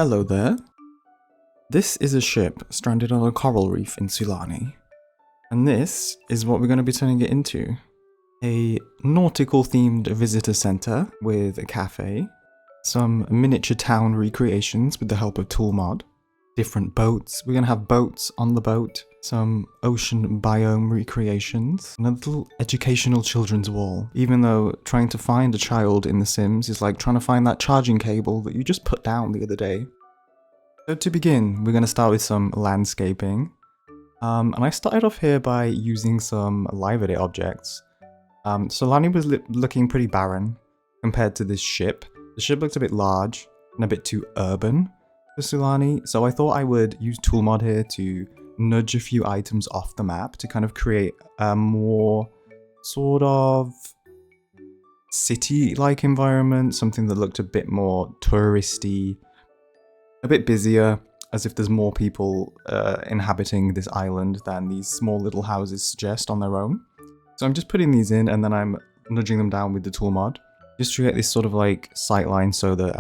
Hello there. This is a ship stranded on a coral reef in Sulani. And this is what we're going to be turning it into. A nautical themed visitor centre with a cafe, some miniature town recreations with the help of Toolmod, different boats, we're going to have boats on the boat, some ocean biome recreations, and a little educational children's wall. Even though trying to find a child in The Sims is like trying to find that charging cable that you just put down the other day. So to begin, we're going to start with some landscaping. And I started off here by using some live edit objects. Solani was looking pretty barren compared to this ship. The ship looked a bit large and a bit too urban for Sulani, so I thought I would use Toolmod here to nudge a few items off the map to kind of create a more sort of city-like environment, something that looked a bit more touristy, a bit busier, as if there's more people inhabiting this island than these small little houses suggest on their own. So I'm just putting these in and then I'm nudging them down with the tool mod, just to create this sort of like sight line so that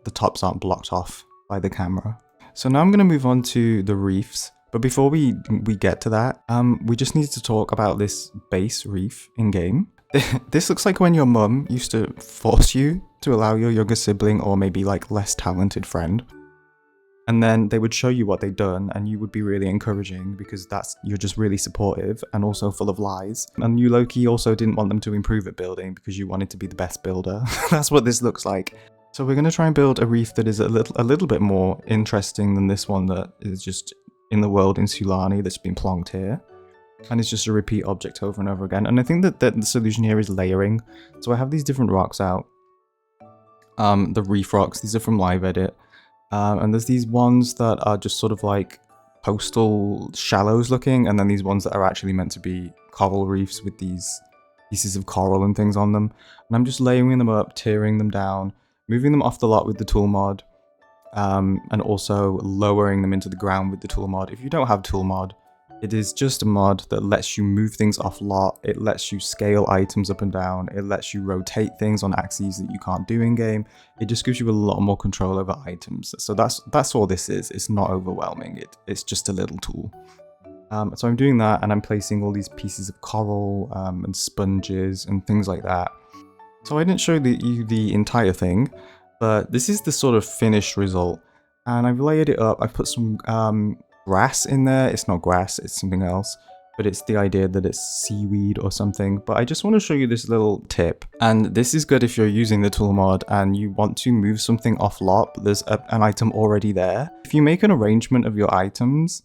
the tops aren't blocked off by the camera. So now I'm going to move on to the reefs, but before we get to that, we just need to talk about this base reef in game. This looks like when your mum used to force you to allow your younger sibling or maybe like less talented friend, and then they would show you what they'd done and you would be really encouraging because you're just really supportive and also full of lies. And you low-key also didn't want them to improve at building because you wanted to be the best builder. That's what this looks like. So we're going to try and build a reef that is a little bit more interesting than this one that is just in the world in Sulani that's been plonked here. And it's just a repeat object over and over again. And I think that the solution here is layering. So I have these different rocks out. The reef rocks, these are from Live Edit. And there's these ones that are just sort of like coastal shallows looking, and then these ones that are actually meant to be coral reefs with these pieces of coral and things on them. And I'm just layering them up, tearing them down, moving them off the lot with the tool mod, and also lowering them into the ground with the tool mod. If you don't have tool mod, it is just a mod that lets you move things off lot. It lets you scale items up and down. It lets you rotate things on axes that you can't do in game. It just gives you a lot more control over items. So that's all this is. It's not overwhelming. It's just a little tool. So I'm doing that, and I'm placing all these pieces of coral and sponges and things like that. So I didn't show you the entire thing, but this is the sort of finished result. And I've layered it up. I've put some grass in there. It's not grass, it's something else, but it's the idea that it's seaweed or something. But I just want to show you this little tip, and this is good if you're using the tool mod and you want to move something off lot, but there's an item already there. If you make an arrangement of your items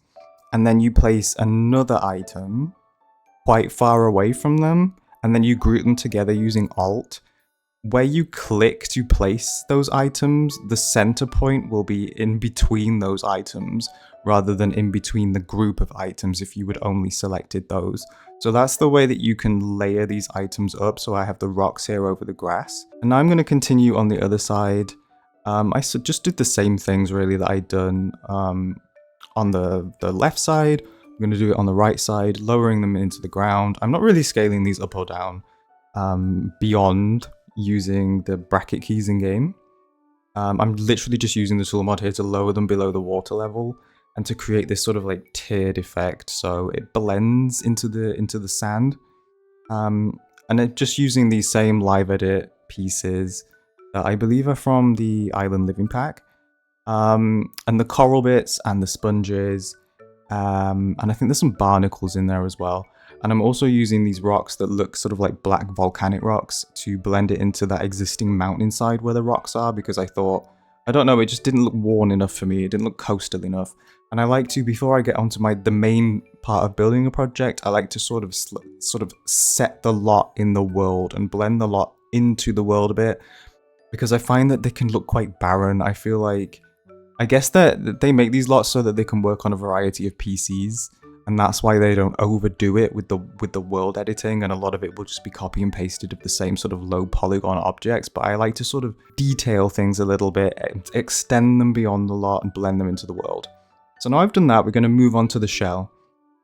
and then you place another item quite far away from them and then you group them together using Alt, where you click to place those items, the center point will be in between those items rather than in between the group of items if you would only selected those. So that's the way that you can layer these items up. So I have the rocks here over the grass. And now I'm going to continue on the other side. I just did the same things really that I'd done on the left side. I'm going to do it on the right side, lowering them into the ground. I'm not really scaling these up or down beyond using the bracket keys in game. I'm literally just using the tool mod here to lower them below the water level and to create this sort of like tiered effect so it blends into the sand. And just using these same live edit pieces that I believe are from the Island Living Pack, and the coral bits and the sponges, and I think there's some barnacles in there as well. And I'm also using these rocks that look sort of like black volcanic rocks to blend it into that existing mountainside where the rocks are, because I thought, I don't know, it just didn't look worn enough for me. It didn't look coastal enough. And I like to, before I get onto the main part of building a project, I like to sort of set the lot in the world and blend the lot into the world a bit, because I find that they can look quite barren. I feel like, I guess that they make these lots so that they can work on a variety of PCs. And that's why they don't overdo it with the world editing, and a lot of it will just be copy and pasted of the same sort of low polygon objects. But I like to sort of detail things a little bit, extend them beyond the lot and blend them into the world. So now I've done that, we're going to move on to the shell.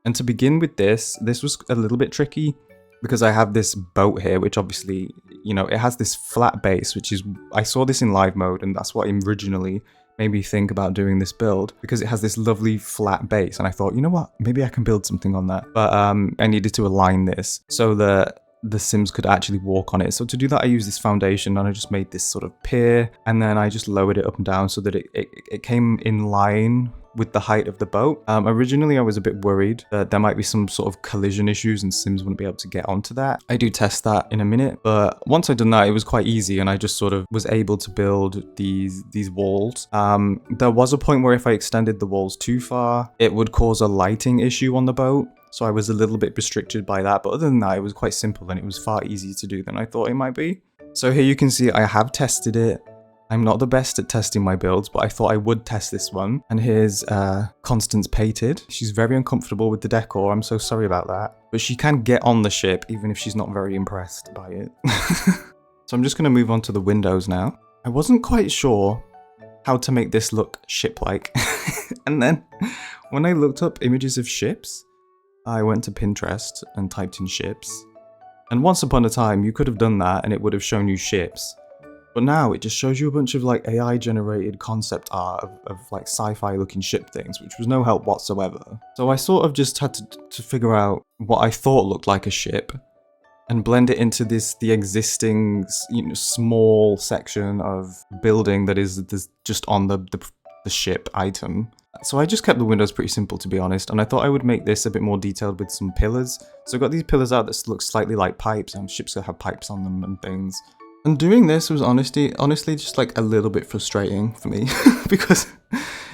And to begin with this was a little bit tricky because I have this boat here, which obviously, you know, it has this flat base, which is, I saw this in live mode and that's what originally made me think about doing this build because it has this lovely flat base, and I thought, you know what, maybe I can build something on that. But I needed to align this so that the Sims could actually walk on it. So to do that, I used this foundation, and I just made this sort of pier, and then I just lowered it up and down so that it came in line with the height of the boat. Originally, I was a bit worried that there might be some sort of collision issues and Sims wouldn't be able to get onto that. I do test that in a minute, but once I'd done that, it was quite easy, and I just sort of was able to build these walls. There was a point where if I extended the walls too far, it would cause a lighting issue on the boat. So I was a little bit restricted by that, but other than that, it was quite simple and it was far easier to do than I thought it might be. So here you can see I have tested it. I'm not the best at testing my builds, but I thought I would test this one. And here's Constance painted. She's very uncomfortable with the decor. I'm so sorry about that. But she can get on the ship even if she's not very impressed by it. So I'm just going to move on to the windows now. I wasn't quite sure how to make this look ship-like. And then when I looked up images of ships, I went to Pinterest and typed in ships. And once upon a time, you could have done that and it would have shown you ships. But now it just shows you a bunch of like AI generated concept art of like sci-fi looking ship things, which was no help whatsoever. So I sort of just had to figure out what I thought looked like a ship and blend it into the existing, small section of building that is just on the ship item. So I just kept the windows pretty simple, to be honest, and I thought I would make this a bit more detailed with some pillars. So I got these pillars out that look slightly like pipes, and ships that have pipes on them and things. And doing this was honestly just like a little bit frustrating for me because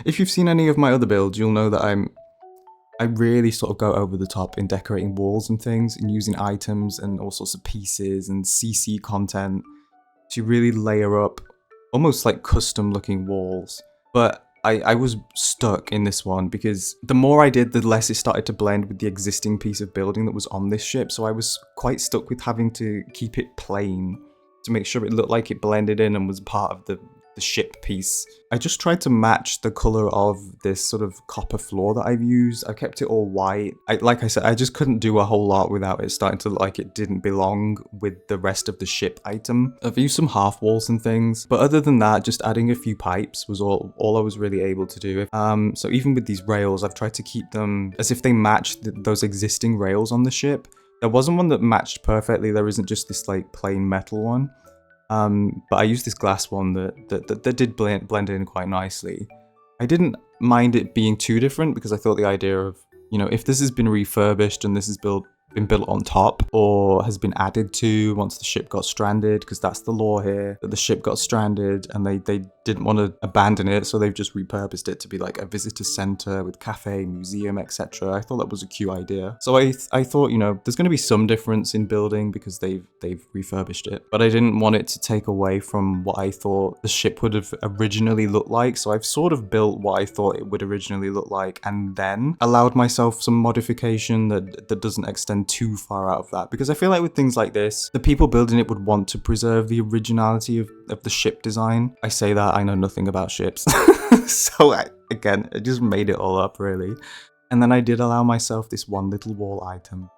if you've seen any of my other builds, you'll know that I really sort of go over the top in decorating walls and things and using items and all sorts of pieces and CC content to really layer up almost like custom looking walls. But I was stuck in this one because the more I did, the less it started to blend with the existing piece of building that was on this ship. So I was quite stuck with having to keep it plain to make sure it looked like it blended in and was part of the ship piece. I just tried to match the color of this sort of copper floor that I've used. I kept it all white. Like I said, I just couldn't do a whole lot without it starting to look like it didn't belong with the rest of the ship item. I've used some half walls and things, but other than that, just adding a few pipes was all I was really able to do. So even with these rails, I've tried to keep them as if they match those existing rails on the ship. There wasn't one that matched perfectly. There isn't just this like plain metal one. But I used this glass one that did blend in quite nicely. I didn't mind it being too different because I thought the idea of, if this has been refurbished and this has been built on top or has been added to once the ship got stranded, because that's the lore here, that the ship got stranded and they didn't want to abandon it, so they've just repurposed it to be like a visitor center with cafe, museum, etc. I thought that was a cute idea. So I thought, there's going to be some difference in building because they've refurbished it, but I didn't want it to take away from what I thought the ship would have originally looked like. So I've sort of built what I thought it would originally look like and then allowed myself some modification that doesn't extend too far out of that, because I feel like with things like this, the people building it would want to preserve the originality of the ship design. I say that, I know nothing about ships. So I just made it all up really. And then I did allow myself this one little wall item,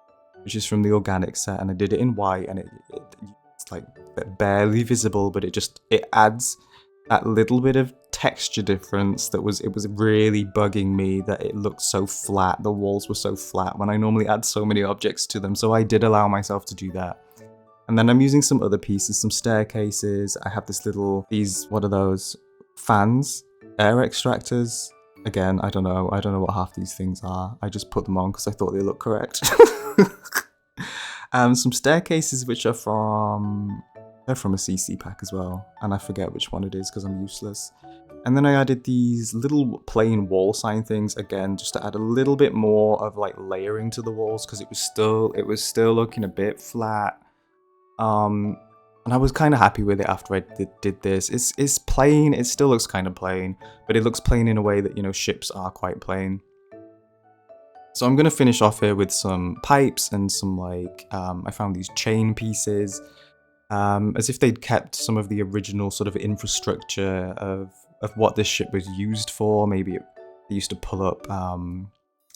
which is from the organic set, and I did it in white, and it's like barely visible, but it adds that little bit of texture difference it was really bugging me that it looked so flat. The walls were so flat when I normally add so many objects to them. So I did allow myself to do that. And then I'm using some other pieces, some staircases. I have what are those? Fans? Air extractors? Again, I don't know what half these things are. I just put them on because I thought they looked correct. Some staircases which are they're from a CC pack as well, and I forget which one it is because I'm useless. And then I added these little plain wall sign things, again, just to add a little bit more of like layering to the walls because it was still looking a bit flat. And I was kind of happy with it after I did this. It's plain, it still looks kind of plain, but it looks plain in a way that, ships are quite plain. So I'm going to finish off here with some pipes and some I found these chain pieces. As if they'd kept some of the original sort of infrastructure of what this ship was used for. Maybe they used to pull up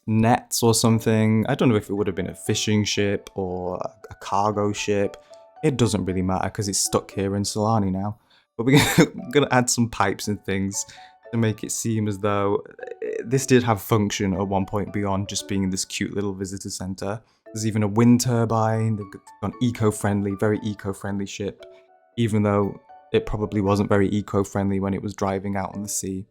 nets or something. I don't know if it would have been a fishing ship or a cargo ship. It doesn't really matter because it's stuck here in Solani now. But we're going to add some pipes and things to make it seem as though this did have function at one point beyond just being this cute little visitor center. There's even a wind turbine. They've got an eco-friendly, very eco-friendly ship, even though it probably wasn't very eco-friendly when it was driving out on the sea.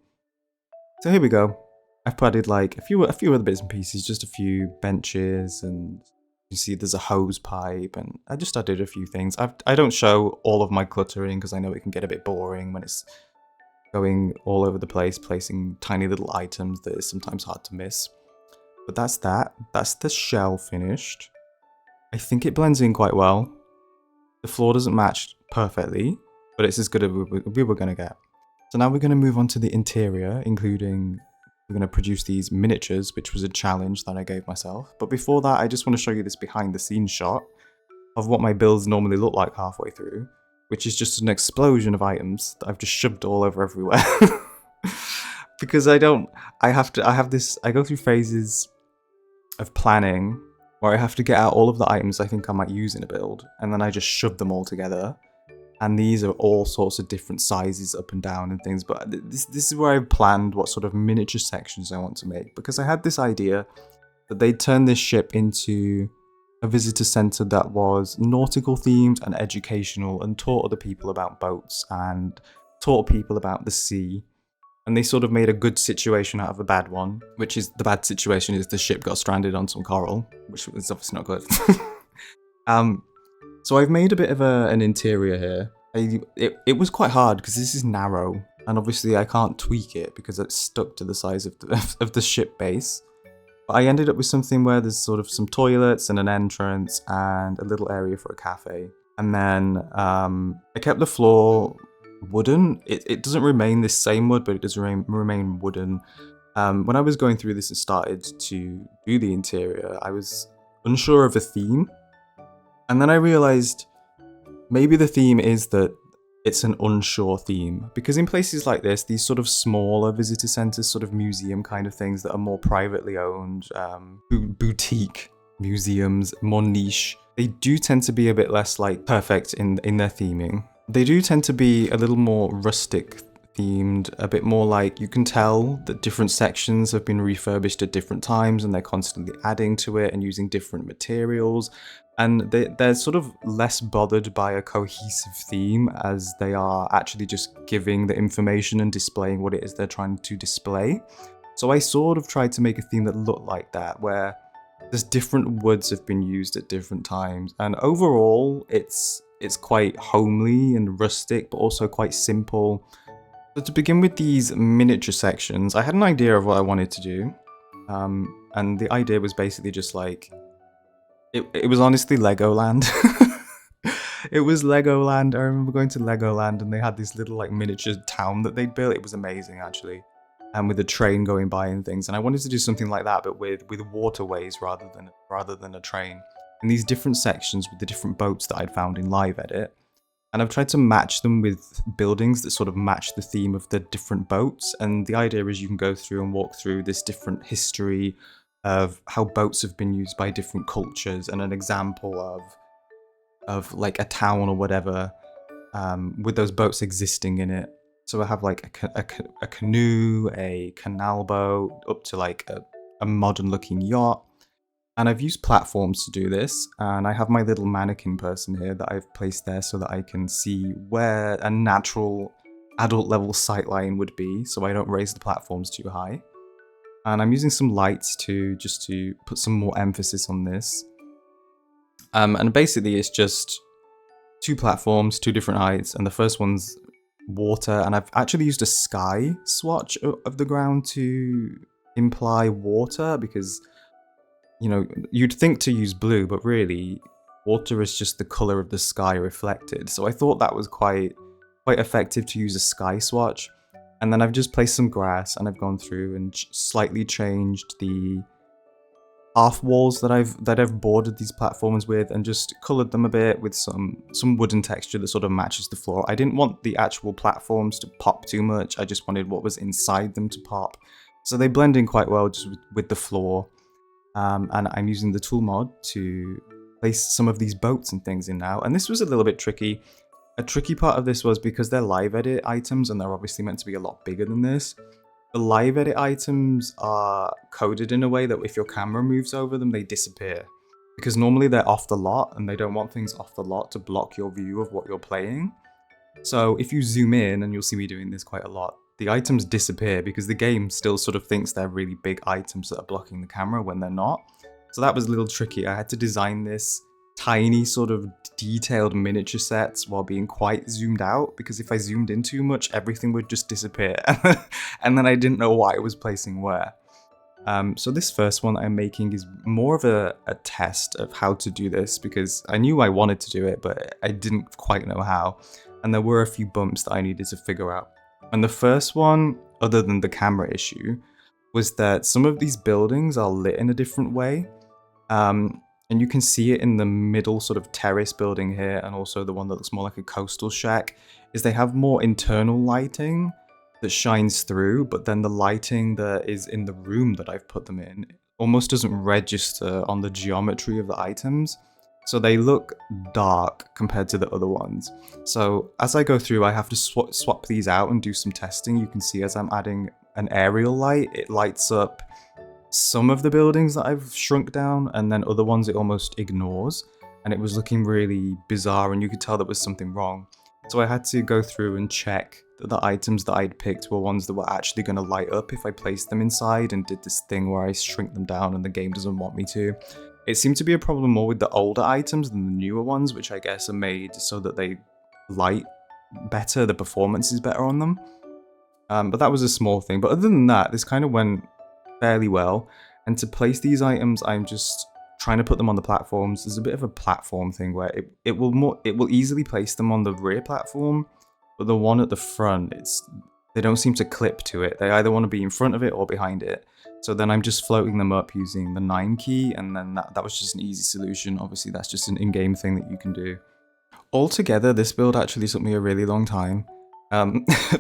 So here we go. I've added like a few other bits and pieces, just a few benches, and you can see there's a hose pipe, and I just added a few things. I don't show all of my cluttering because I know it can get a bit boring when it's going all over the place, placing tiny little items that is sometimes hard to miss. But that's that. That's the shell finished. I think it blends in quite well. The floor doesn't match perfectly, but it's as good as we were going to get. So now we're going to move on to the interior, including we're going to produce these miniatures, which was a challenge that I gave myself. But before that, I just want to show you this behind the scenes shot of what my builds normally look like halfway through, which is just an explosion of items that I've just shoved all over everywhere. Because I go through phases of planning where I have to get out all of the items I think I might use in a build, and then I just shove them all together. And these are all sorts of different sizes up and down and things, but this is where I've planned what sort of miniature sections I want to make, because I had this idea that they'd turn this ship into a visitor centre that was nautical themed and educational, and taught other people about boats and taught people about the sea. And they sort of made a good situation out of a bad one, which is the bad situation is the ship got stranded on some coral, which was obviously not good. So I've made a bit of an interior here. It was quite hard because this is narrow, and obviously I can't tweak it because it's stuck to the size of the ship base. But I ended up with something where there's sort of some toilets and an entrance and a little area for a cafe. And then I kept the floor wooden. It doesn't remain this same wood, but it does remain wooden. When I was going through this and started to do the interior, I was unsure of a theme. And then I realized maybe the theme is that it's an unsure theme, because in places like this, these sort of smaller visitor centers, sort of museum kind of things that are more privately owned, boutique museums, more niche, they do tend to be a bit less like perfect in their theming. They do tend to be a little more rustic themed, a bit more like you can tell that different sections have been refurbished at different times and they're constantly adding to it and using different materials. And they're sort of less bothered by a cohesive theme as they are actually just giving the information and displaying what it is they're trying to display. So I sort of tried to make a theme that looked like that, where there's different woods have been used at different times. And overall, it's quite homely and rustic, but also quite simple. So to begin with these miniature sections, I had an idea of what I wanted to do. And the idea was basically just like, it was honestly Legoland. It was Legoland. I remember going to Legoland and they had this little like miniature town that they'd built. It was amazing actually. And with a train going by and things. And I wanted to do something like that, but with waterways rather than a train. And these different sections with the different boats that I'd found in Live Edit. And I've tried to match them with buildings that sort of match the theme of the different boats. And the idea is you can go through and walk through this different history of how boats have been used by different cultures, and an example of like a town or whatever with those boats existing in it. So I have like a canoe, a canal boat, up to like a modern looking yacht. And I've used platforms to do this, and I have my little mannequin person here that I've placed there so that I can see where a natural adult level sightline would be, so I don't raise the platforms too high. And I'm using some lights just to put some more emphasis on this. And basically it's just two platforms, two different heights, and the first one's water, and I've actually used a sky swatch of the ground to imply water, because you know, you'd think to use blue, but really water is just the color of the sky reflected. So I thought that was quite effective to use a sky swatch. And then I've just placed some grass, and I've gone through and slightly changed the half walls that I've bordered these platforms with, and just colored them a bit with some wooden texture that sort of matches the floor. I didn't want the actual platforms to pop too much. I just wanted what was inside them to pop. So they blend in quite well just with the floor. And I'm using the tool mod to place some of these boats and things in now. And this was a little bit tricky. A tricky part of this was because they're live edit items and they're obviously meant to be a lot bigger than this. The live edit items are coded in a way that if your camera moves over them, they disappear. Because normally they're off the lot and they don't want things off the lot to block your view of what you're playing. So if you zoom in, and you'll see me doing this quite a lot, the items disappear because the game still sort of thinks they're really big items that are blocking the camera when they're not. So that was a little tricky. I had to design this tiny sort of detailed miniature sets while being quite zoomed out, because if I zoomed in too much, everything would just disappear. And then I didn't know why it was placing where. So this first one I'm making is more of a test of how to do this, because I knew I wanted to do it, but I didn't quite know how. And there were a few bumps that I needed to figure out. And the first one, other than the camera issue, was that some of these buildings are lit in a different way. And you can see it in the middle sort of terrace building here, and also the one that looks more like a coastal shack, is they have more internal lighting that shines through, but then the lighting that is in the room that I've put them in almost doesn't register on the geometry of the items. So they look dark compared to the other ones. So as I go through, I have to swap these out and do some testing. You can see as I'm adding an aerial light, it lights up some of the buildings that I've shrunk down, and then other ones it almost ignores. And it was looking really bizarre, and you could tell there was something wrong. So I had to go through and check that the items that I'd picked were ones that were actually going to light up if I placed them inside, and did this thing where I shrink them down and the game doesn't want me to. It seemed to be a problem more with the older items than the newer ones, which I guess are made so that they light better, the performance is better on them. But that was a small thing. But other than that, this kind of went fairly well. And to place these items, I'm just trying to put them on the platforms. There's a bit of a platform thing where it will easily place them on the rear platform, but the one at the front, they don't seem to clip to it. They either want to be in front of it or behind it. So then I'm just floating them up using the 9 key, and then that was just an easy solution. Obviously, that's just an in-game thing that you can do. Altogether, this build actually took me a really long time,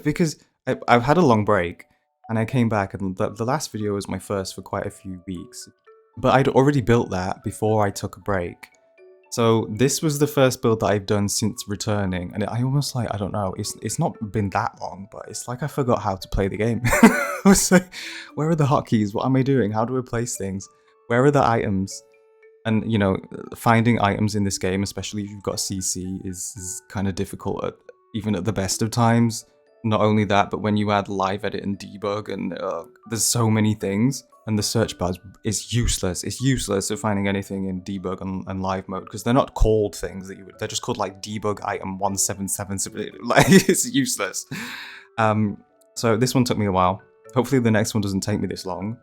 because I've had a long break, and I came back, and the last video was my first for quite a few weeks. But I'd already built that before I took a break. So this was the first build that I've done since returning, and I almost I don't know, it's not been that long, but it's like I forgot how to play the game. I was like, where are the hotkeys? What am I doing? How do I place things? Where are the items? And, you know, finding items in this game, especially if you've got CC, is kind of difficult, even at the best of times. Not only that, but when you add live edit and debug, and there's so many things, and the search bar is useless. It's useless at finding anything in debug and live mode, because they're not called things that they're just called like debug item 177. Like, it's useless. So this one took me a while. Hopefully the next one doesn't take me this long.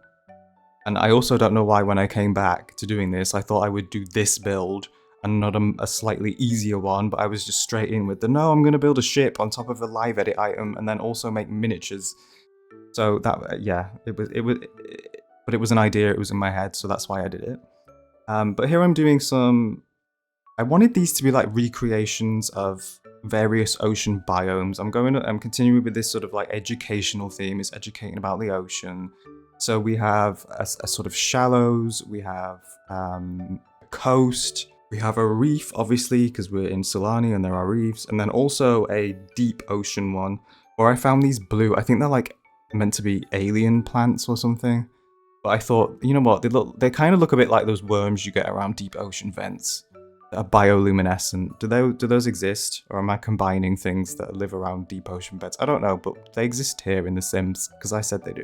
And I also don't know why when I came back to doing this, I thought I would do this build and not a slightly easier one, but I was just straight in with no, I'm going to build a ship on top of a live edit item and then also make miniatures. So that, yeah, but it was an idea, it was in my head, so that's why I did it. But here I'm doing I wanted these to be like recreations of various ocean biomes. I'm continuing with this sort of like educational theme. It's educating about the ocean. So we have a sort of shallows, we have a coast, we have a reef, obviously, because we're in Solani and there are reefs, and then also a deep ocean one, where I found these blue, I think they're like meant to be alien plants or something. But I thought, you know what, they kind of look a bit like those worms you get around deep ocean vents that are bioluminescent. Do those exist? Or am I combining things that live around deep ocean beds? I don't know, but they exist here in The Sims, because I said they do.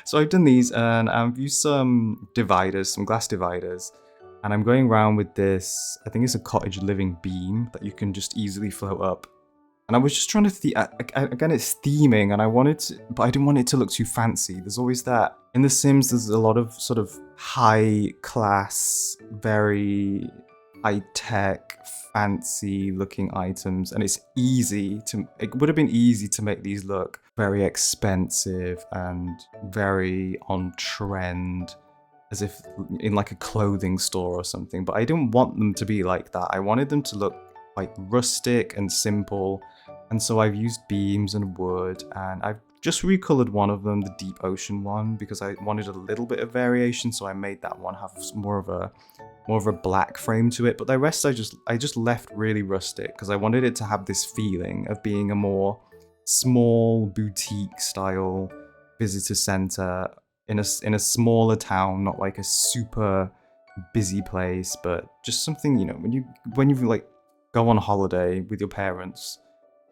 So I've done these, and I've used some dividers, some glass dividers, and I'm going around with this, I think it's a cottage living beam that you can just easily float up. And I was just trying to, again, it's theming, and but I didn't want it to look too fancy. There's always that. In The Sims, there's a lot of sort of high class, very high-tech, fancy-looking items, and it would have been easy to make these look very expensive and very on trend, as if in like a clothing store or something, but I didn't want them to be like that. I wanted them to look like rustic and simple, and so I've used beams and wood, and I've just recolored one of them, the deep ocean one, because I wanted a little bit of variation, so I made that one have more of a black frame to it. But the rest I just left really rustic because I wanted it to have this feeling of being a more small boutique style visitor center in a smaller town, not like a super busy place, but just something, you know, when you like go on holiday with your parents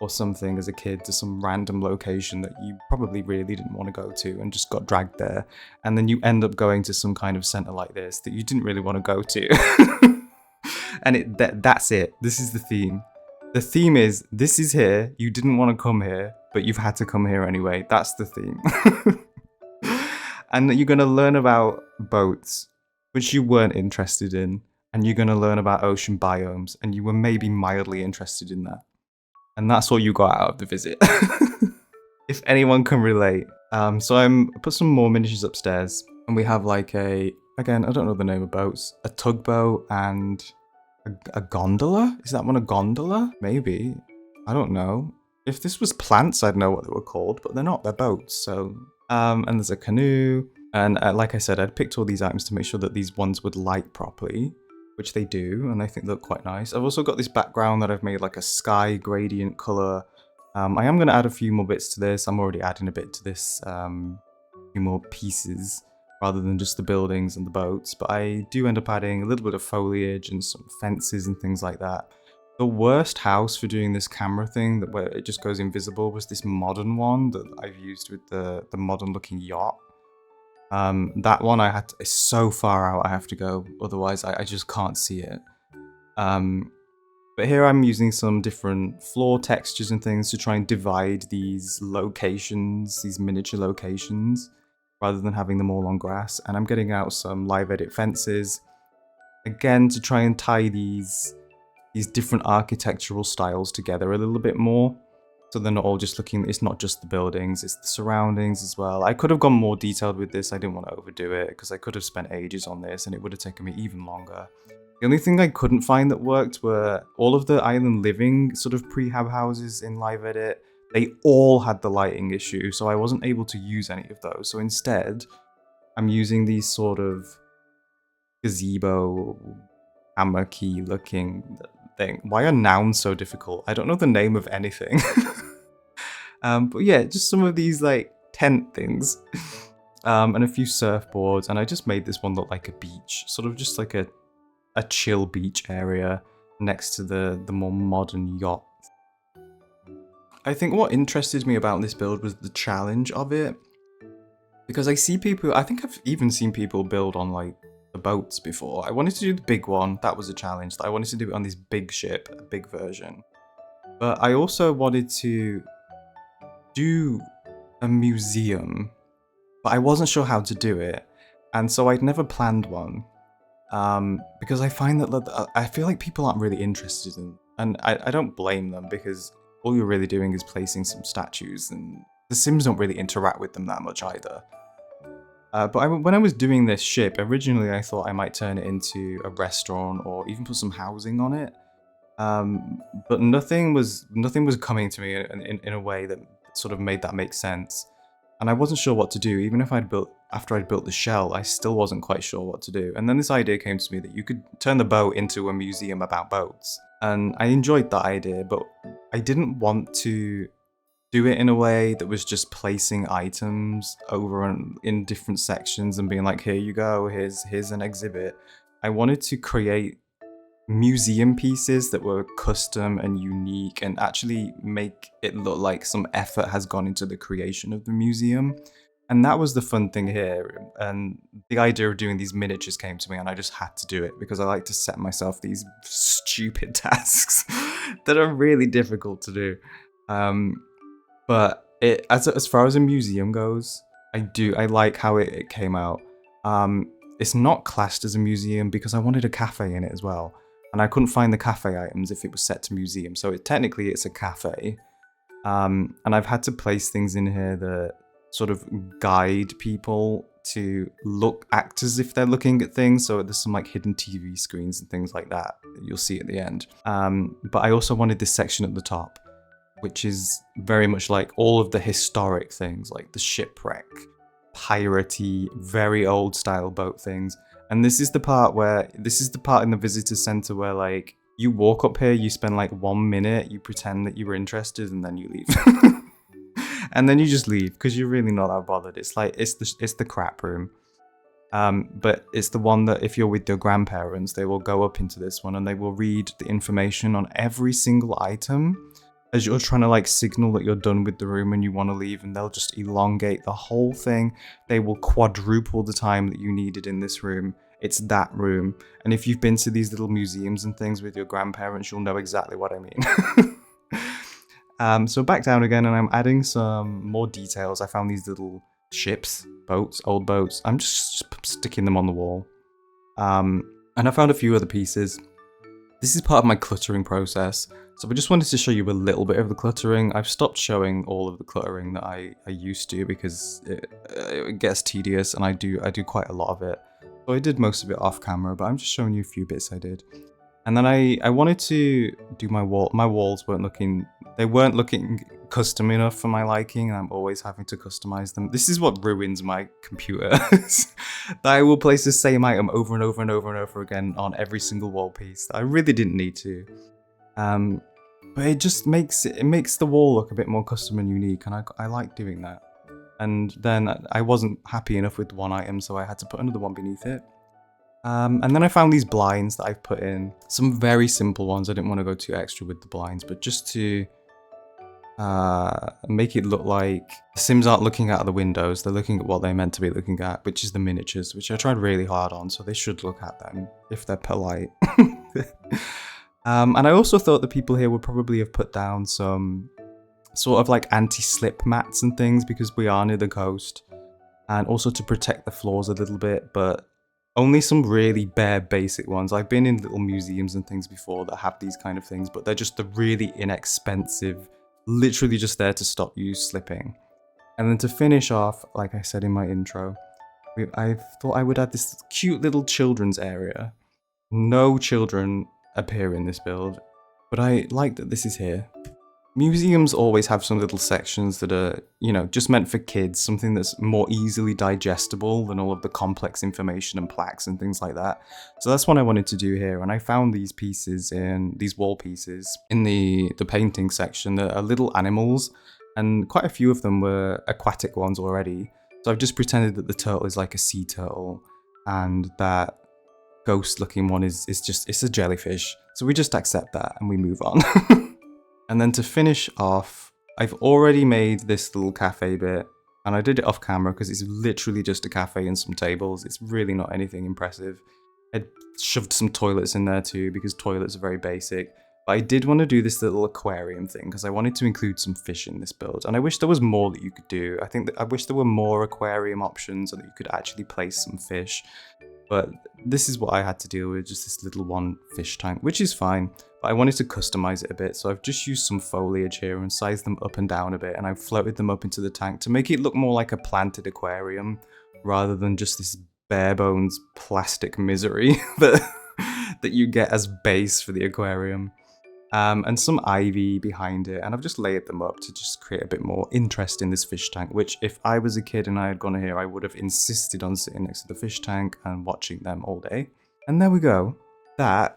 or something as a kid to some random location that you probably really didn't want to go to and just got dragged there, and then you end up going to some kind of center like this that you didn't really want to go to. And that's it. This is the theme. The theme is, this is here, you didn't want to come here, but you've had to come here anyway. That's the theme. And you're going to learn about boats, which you weren't interested in, and you're going to learn about ocean biomes, and you were maybe mildly interested in that. And that's what you got out of the visit. If anyone can relate. So I put some more miniatures upstairs, and we have like again, I don't know the name of boats, a tugboat and a gondola? Is that one a gondola? Maybe. I don't know. If this was plants, I'd know what they were called, but they're not, they're boats. So, and there's a canoe. And like I said, I'd picked all these items to make sure that these ones would light properly, which they do, and I think they look quite nice. I've also got this background that I've made like a sky gradient color. I am going to add a few more bits to this. I'm already adding a bit to this, a few more pieces rather than just the buildings and the boats, but I do end up adding a little bit of foliage and some fences and things like that. The worst house for doing this camera thing, where it just goes invisible, was this modern one that I've used with the modern looking yacht. That one it's so far out I have to go, otherwise I just can't see it. But here I'm using some different floor textures and things to try and divide these locations, these miniature locations, rather than having them all on grass. And I'm getting out some live edit fences, again, to try and tie these different architectural styles together a little bit more. So they're not all just looking, it's not just the buildings, it's the surroundings as well. I could have gone more detailed with this, I didn't want to overdo it, because I could have spent ages on this and it would have taken me even longer. The only thing I couldn't find that worked were all of the island living sort of prehab houses in live edit. They all had the lighting issue, so I wasn't able to use any of those. So instead, I'm using these sort of gazebo, hammocky looking thing. Why are nouns so difficult? I don't know the name of anything. But yeah, just some of these like tent things. And a few surfboards, and I just made this one look like a beach, sort of just like a chill beach area next to the more modern yacht. I think what interested me about this build was the challenge of it, because I think I've even seen people build on like the boats before. I wanted to do the big one, that was a challenge. I wanted to do it on this big ship, a big version. But I also wanted to do a museum, but I wasn't sure how to do it, and so I'd never planned one. Because I find that I feel like people aren't really interested in, and I don't blame them, because all you're really doing is placing some statues, and the Sims don't really interact with them that much either. But when I was doing this ship, originally I thought I might turn it into a restaurant or even put some housing on it. But nothing was coming to me in a way that sort of made that make sense. And I wasn't sure what to do. Even if after I'd built the shell, I still wasn't quite sure what to do. And then this idea came to me that you could turn the boat into a museum about boats. And I enjoyed that idea, but I didn't want to do it in a way that was just placing items over in different sections and being like, here you go, here's an exhibit. I wanted to create museum pieces that were custom and unique and actually make it look like some effort has gone into the creation of the museum. And that was the fun thing here. And the idea of doing these miniatures came to me, and I just had to do it because I like to set myself these stupid tasks that are really difficult to do. But as far as a museum goes, I like how it came out. It's not classed as a museum because I wanted a cafe in it as well. And I couldn't find the cafe items if it was set to museum. So technically it's a cafe. And I've had to place things in here that sort of guide people to act as if they're looking at things. So there's some like hidden TV screens and things like that you'll see at the end. But I also wanted this section at the top which is very much like all of the historic things, like the shipwreck, piratey, very old style boat things. And this is the part in the visitor center where like you walk up here, you spend like 1 minute, you pretend that you were interested, and then you leave. And then you just leave because you're really not that bothered. It's like it's the crap room. But it's the one that if you're with your grandparents, they will go up into this one and they will read the information on every single item as you're trying to like signal that you're done with the room and you want to leave, and they'll just elongate the whole thing. They will quadruple the time that you needed in this room. It's that room. And if you've been to these little museums and things with your grandparents, you'll know exactly what I mean. So back down again, and I'm adding some more details. I found these little ships, boats, old boats. I'm just sticking them on the wall. And I found a few other pieces. This is part of my cluttering process. So I just wanted to show you a little bit of the cluttering. I've stopped showing all of the cluttering that I used to because it gets tedious, and I do quite a lot of it. So I did most of it off camera, but I'm just showing you a few bits I did. And then I wanted to do my wall. My walls weren't looking custom enough for my liking, and I'm always having to customize them. This is what ruins my computer. That I will place the same item over and over and over and over again on every single wall piece. I really didn't need to. But it just makes the wall look a bit more custom and unique, and I like doing that. And then I wasn't happy enough with one item, so I had to put another one beneath it. And then I found these blinds that I've put in. Some very simple ones. I didn't want to go too extra with the blinds, but just to make it look like the Sims aren't looking out of the windows. They're looking at what they're meant to be looking at, which is the miniatures, which I tried really hard on, so they should look at them if they're polite. And I also thought the people here would probably have put down some sort of like anti-slip mats and things because we are near the coast, and also to protect the floors a little bit, but only some really bare basic ones. I've been in little museums and things before that have these kind of things, but they're just the really inexpensive, literally just there to stop you slipping. And then to finish off, like I said in my intro, I thought I would add this cute little children's area. No children appear in this build, but I like that this is here. Museums always have some little sections that are, just meant for kids, something that's more easily digestible than all of the complex information and plaques and things like that. So that's what I wanted to do here, and I found these wall pieces in the painting section that are little animals, and quite a few of them were aquatic ones already. So I've just pretended that the turtle is like a sea turtle, and that ghost looking one it's a jellyfish. So we just accept that and we move on. And then to finish off, I've already made this little cafe bit, and I did it off camera because it's literally just a cafe and some tables. It's really not anything impressive. I shoved some toilets in there too because toilets are very basic. But I did want to do this little aquarium thing because I wanted to include some fish in this build, and I wish there was more that you could do. I wish there were more aquarium options so that you could actually place some fish. But this is what I had to deal with, just this little one fish tank, which is fine. But I wanted to customize it a bit, so I've just used some foliage here and sized them up and down a bit, and I've floated them up into the tank to make it look more like a planted aquarium rather than just this bare bones plastic misery that you get as base for the aquarium. And some ivy behind it, and I've just layered them up to just create a bit more interest in this fish tank, which if I was a kid and I had gone here, I would have insisted on sitting next to the fish tank and watching them all day. And there we go. That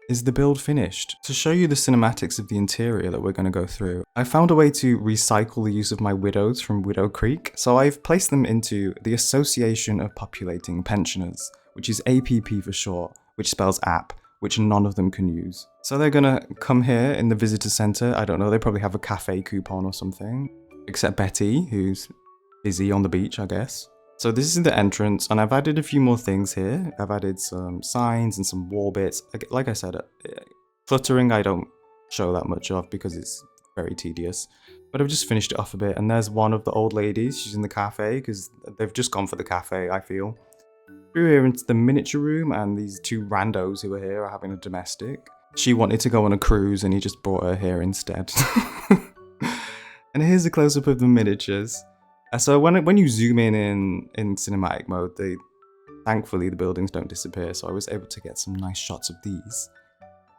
is the build finished. To show you the cinematics of the interior that we're going to go through, I found a way to recycle the use of my widows from Widow Creek, so I've placed them into the Association of Populating Pensioners, which is APP for short, which spells app, which none of them can use. So they're gonna come here in the visitor center. I don't know, they probably have a cafe coupon or something. Except Betty, who's busy on the beach, I guess. So this is the entrance, and I've added a few more things here. I've added some signs and some wall bits. Like I said, cluttering I don't show that much of because it's very tedious. But I've just finished it off a bit, and there's one of the old ladies. She's in the cafe because they've just gone for the cafe, I feel. Through here into the miniature room, and these two randos who are here are having a domestic. She wanted to go on a cruise and he just brought her here instead. And here's a close-up of the miniatures. So when you zoom in cinematic mode, thankfully the buildings don't disappear, so I was able to get some nice shots of these.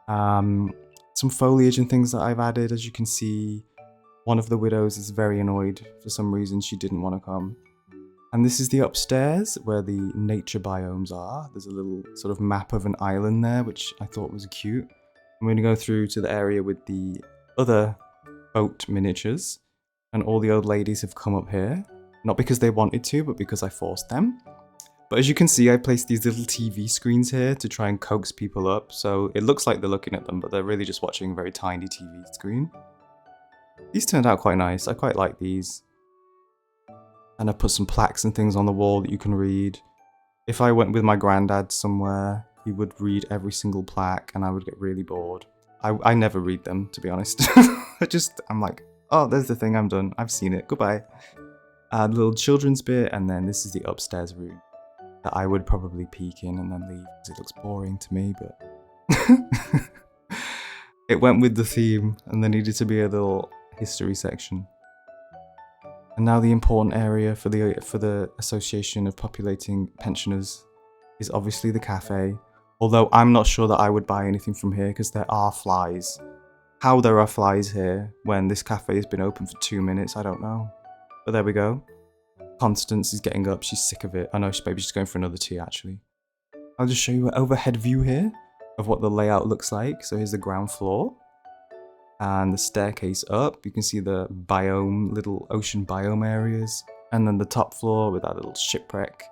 Some foliage and things that I've added, as you can see. One of the widows is very annoyed. For some reason, she didn't want to come. And this is the upstairs where the nature biomes are. There's a little sort of map of an island there, which I thought was cute. I'm going to go through to the area with the other boat miniatures. And all the old ladies have come up here. Not because they wanted to, but because I forced them. But as you can see, I placed these little TV screens here to try and coax people up. So it looks like they're looking at them, but they're really just watching a very tiny TV screen. These turned out quite nice. I quite like these. And I put some plaques and things on the wall that you can read. If I went with my granddad somewhere, he would read every single plaque and I would get really bored. I never read them, to be honest. I'm like, oh, there's the thing, I'm done. I've seen it, goodbye. The little children's bit, and then this is the upstairs room that I would probably peek in and then leave because it looks boring to me, but it went with the theme and there needed to be a little history section. And now the important area for the Association of Populating Pensioners is obviously the cafe, although I'm not sure that I would buy anything from here because there are flies. How there are flies here when this cafe has been open for 2 minutes, I don't know. But there we go. Constance is getting up, she's sick of it. I know, maybe she's going for another tea actually. I'll just show you an overhead view here of what the layout looks like. So here's the ground floor. And the staircase up, you can see the biome, little ocean biome areas. And then the top floor with that little shipwreck.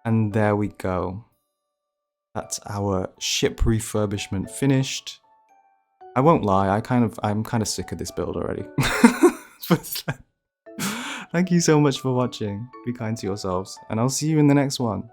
And there we go. That's our ship refurbishment finished. I won't lie, I'm kind of sick of this build already. But thank you so much for watching. Be kind to yourselves, and I'll see you in the next one.